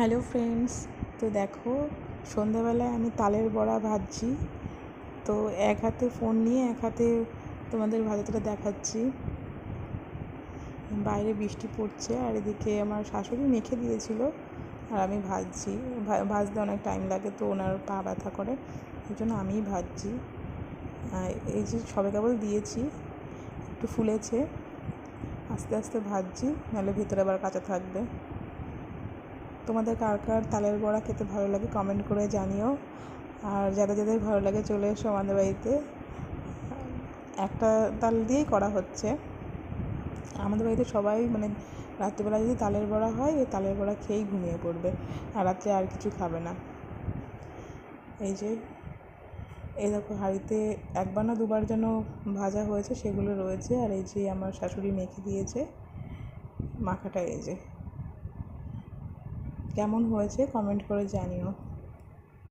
Hello friends, তো দেখো সন্ধ্যাবেলায় আমি তালের বড়া ভাজছি। তো এক হাতে ফোন নিয়ে এক হাতে তোমাদের ভাজাটা দেখাচ্ছি। বাইরে বৃষ্টি পড়ছে আর এদিকে আমার শাশুড়ি মেখে দিয়েছিল আর আমি ভাজছি। ভাজতে অনেক টাইম লাগে, তো ওনার পা ব্যথা করে, এই জন্য আমিই ভাজছি। এই যে সবে কেবল দিয়েছি, একটু ফুলেছে, আস্তে আস্তে ভাজছি, নাহলে ভিতরে আবার কাঁচা থাকবে। তোমাদের কার কার তালের বড়া খেতে ভালো লাগে কমেন্ট করে জানিও। আর যাদের ভালো লাগে চলে এসো আমাদের বাড়িতে। একটা তাল দিয়েই করা হচ্ছে। আমাদের বাড়িতে সবাই রাত্রিবেলা যদি তালের বড়া হয়, এই তালের বড়া খেয়েই ঘুমিয়ে পড়বে, আর রাত্রে আর কিছু খাবে না। এই দেখো হাঁড়িতে একবার না দুবার যেন ভাজা হয়েছে, সেগুলো রয়েছে। আর এই যে আমার শাশুড়ি মেখে দিয়েছে মাখাটা, এই যে কেমন হয়েছে কমেন্ট করে জানিও।